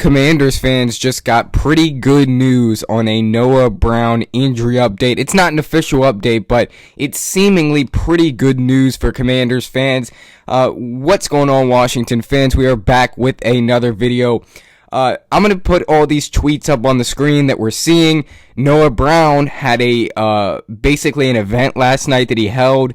Commanders fans just got pretty good news on a Noah Brown injury update. It's not an official update, but it's seemingly pretty good news for Commanders fans. What's going on, Washington fans? We are back with another video. I'm going to put all these tweets up on the screen that we're seeing. Noah Brown had basically an event last night that he held.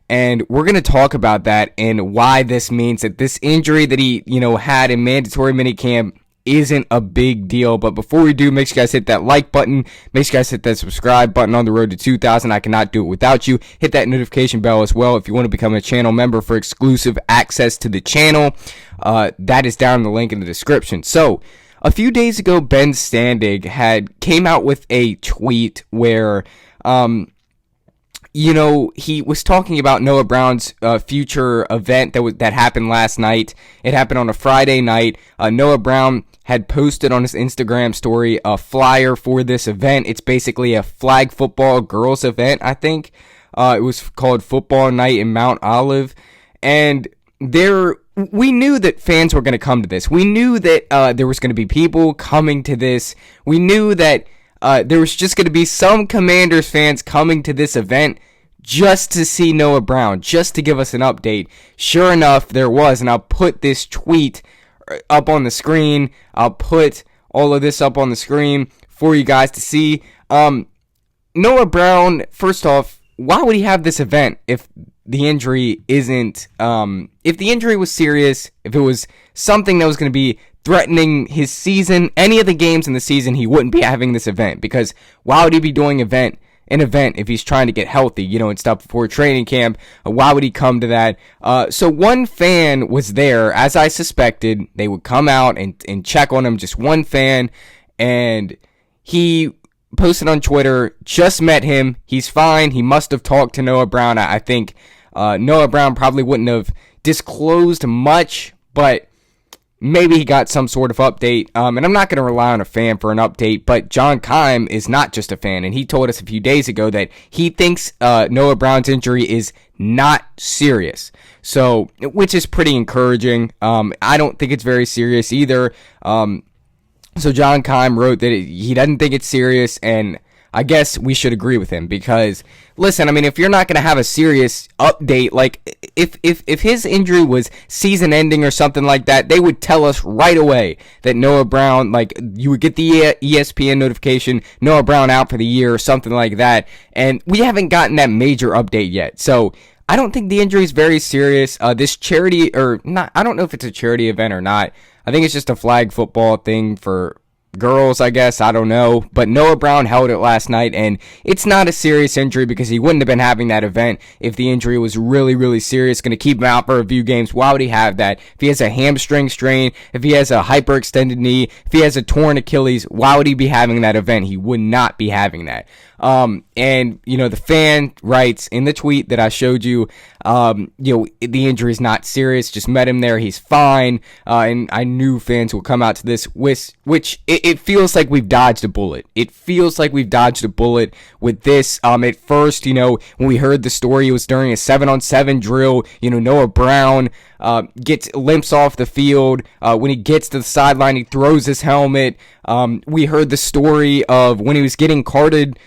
And we're going to talk about that and why this means that this injury that he, had in mandatory minicamp isn't a big deal. But before we do, make sure you guys hit that like button. Make sure you guys hit that subscribe button on the road to 2,000. I cannot do it without you. Hit that notification bell as well if you want to become a channel member for exclusive access to the channel. That is down in the link in the description. So, a few days ago, Ben Standig came out with a tweet where, he was talking about Noah Brown's future event that happened last night. It happened on a Friday night. Noah Brown had posted on his Instagram story a flyer for this event. It's basically a flag football girls event, I think. It was called Football Night in Mount Olive. And we knew that fans were going to come to this. We knew that there was going to be people coming to this. We knew that there was just going to be some Commanders fans coming to this event just to see Noah Brown, just to give us an update. Sure enough, there was, and I'll put this tweet up on the screen. I'll put all of this up on the screen for you guys to see. Noah Brown, first off, why would he have this event if the injury isn't, if the injury was serious, if it was something that was going to be threatening his season, any of the games in the season, he wouldn't be having this event, because why would he be doing an event if he's trying to get healthy, and stuff before training camp? Why would he come to that? So one fan was there, as I suspected. They would come out and check on him, just one fan, and he posted on Twitter, just met him, he's fine, he must have talked to Noah Brown. I think Noah Brown probably wouldn't have disclosed much, but maybe he got some sort of update, and I'm not going to rely on a fan for an update, but John Keim is not just a fan, and he told us a few days ago that he thinks Noah Brown's injury is not serious, so, which is pretty encouraging. I don't think it's very serious either. So John Keim wrote that he doesn't think it's serious, and I guess we should agree with him, because, listen, I mean, if you're not going to have a serious update, like, if his injury was season-ending or something like that, they would tell us right away that Noah Brown, like, you would get the ESPN notification, Noah Brown out for the year or something like that, and we haven't gotten that major update yet. So I don't think the injury is very serious. This charity, or not, I don't know if it's a charity event or not. I think it's just a flag football thing for girls, I guess. I don't know. But Noah Brown held it last night, and it's not a serious injury, because he wouldn't have been having that event if the injury was really, really serious. Going to keep him out for a few games. Why would he have that? If he has a hamstring strain, if he has a hyperextended knee, if he has a torn Achilles, why would he be having that event? He would not be having that. And, the fan writes in the tweet that I showed you, the injury is not serious, just met him there, he's fine, and I knew fans will come out to this, which it feels like we've dodged a bullet. It feels like we've dodged a bullet with this. At first, when we heard the story, it was during a 7-on-7 drill, Noah Brown, limps off the field. When he gets to the sideline, he throws his helmet. We heard the story of when he was getting carted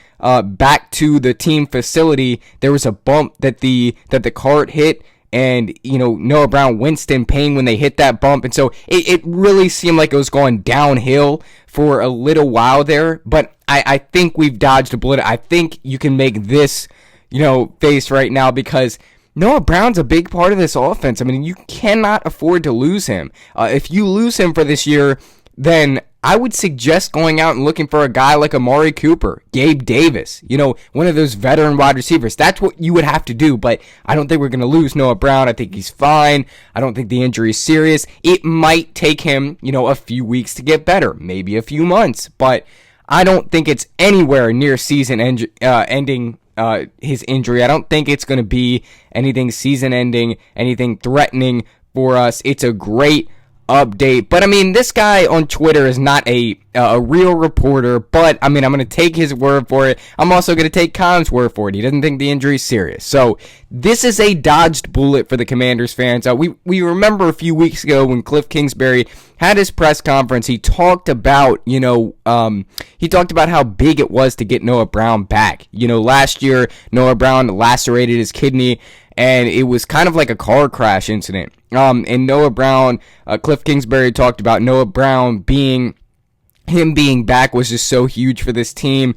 back to the team facility, there was a bump that the cart hit, and Noah Brown winced in pain when they hit that bump, and so it really seemed like it was going downhill for a little while there. But I think we've dodged a bullet. I think you can make this face right now, because Noah Brown's a big part of this offense. I mean, you cannot afford to lose him. If you lose him for this year, then I would suggest going out and looking for a guy like Amari Cooper, Gabe Davis, one of those veteran wide receivers. That's what you would have to do, but I don't think we're going to lose Noah Brown. I think he's fine. I don't think the injury is serious. It might take him, a few weeks to get better, maybe a few months, but I don't think it's anywhere near season ending his injury. I don't think it's going to be anything season ending, anything threatening for us. It's a great update. But I mean, this guy on Twitter is not a real reporter, but I mean, I'm going to take his word for it. I'm also going to take Khan's word for it. He doesn't think the injury is serious. So this is a dodged bullet for the Commanders fans. We remember a few weeks ago when Cliff Kingsbury had his press conference, he talked about, he talked about how big it was to get Noah Brown back. Last year, Noah Brown lacerated his kidney, and it was kind of like a car crash incident. And Noah Brown, Cliff Kingsbury talked about Noah Brown being back was just so huge for this team,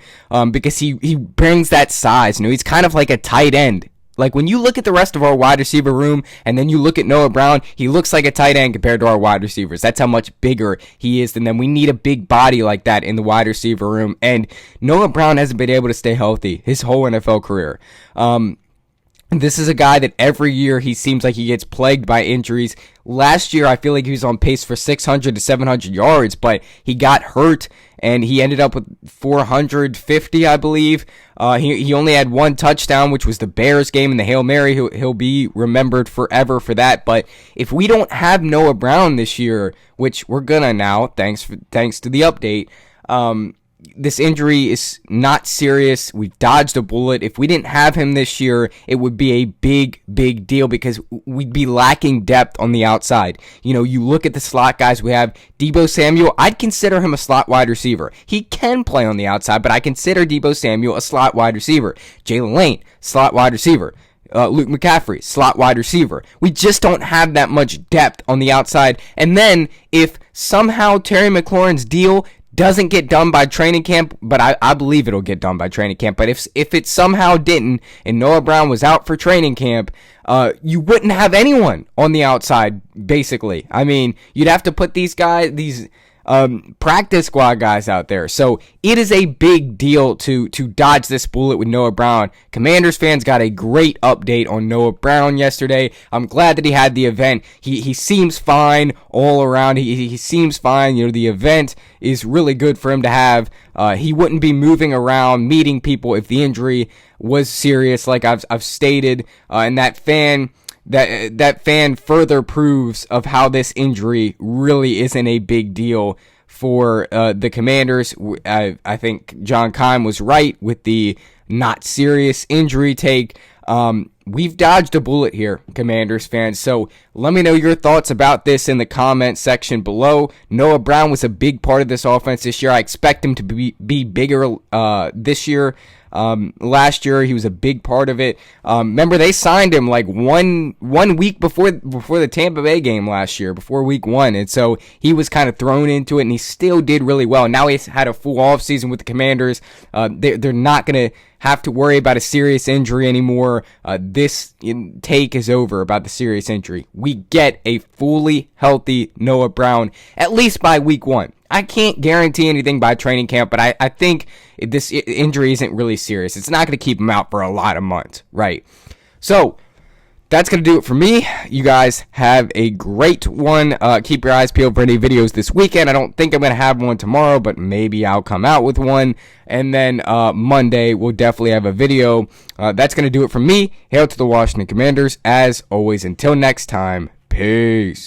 because he brings that size. He's kind of like a tight end. Like, when you look at the rest of our wide receiver room and then you look at Noah Brown, he looks like a tight end compared to our wide receivers. That's how much bigger he is than them. We need a big body like that in the wide receiver room. And Noah Brown hasn't been able to stay healthy his whole NFL career. This is a guy that every year he seems like he gets plagued by injuries. Last year, I feel like he was on pace for 600 to 700 yards, but he got hurt and he ended up with 450, I believe. He only had one touchdown, which was the Bears game in the Hail Mary. He'll be remembered forever for that. But if we don't have Noah Brown this year, which we're gonna now, thanks to the update, this injury is not serious. We've dodged a bullet. If we didn't have him this year, it would be a big, big deal because we'd be lacking depth on the outside. You look at the slot guys we have. Deebo Samuel, I'd consider him a slot wide receiver. He can play on the outside, but I consider Deebo Samuel a slot wide receiver. Jalen Lane, slot wide receiver. Luke McCaffrey, slot wide receiver. We just don't have that much depth on the outside. And then if somehow Terry McLaurin's deal doesn't get done by training camp, but I believe it'll get done by training camp. But if it somehow didn't, and Noah Brown was out for training camp, you wouldn't have anyone on the outside, basically. I mean, you'd have to put these practice squad guys out there. So it is a big deal to dodge this bullet with Noah Brown. Commanders fans got a great update on Noah Brown yesterday. I'm glad that he had the event. He seems fine all around. He seems fine. The event is really good for him to have. He wouldn't be moving around, meeting people if the injury was serious, like I've stated. And that fan further proves of how this injury really isn't a big deal for the Commanders. I think John Keim was right with the not serious injury take. We've dodged a bullet here, Commanders fans. So let me know your thoughts about this in the comment section below. Noah Brown was a big part of this offense this year. I expect him to be bigger this year. Last year he was a big part of it. Remember, they signed him like one week before the Tampa Bay game last year, before week 1, and so he was kind of thrown into it, and he still did really well. Now he's had a full off season with the Commanders. They're not gonna have to worry about a serious injury anymore. This take is over about the serious injury. We get a fully healthy Noah Brown at least by week 1. I can't guarantee anything by training camp, but I think this injury isn't really serious. It's not going to keep him out for a lot of months, right? So that's going to do it for me. You guys have a great one. Keep your eyes peeled for any videos this weekend. I don't think I'm going to have one tomorrow, but maybe I'll come out with one. And then Monday, we'll definitely have a video. That's going to do it for me. Hail to the Washington Commanders. As always, until next time, peace.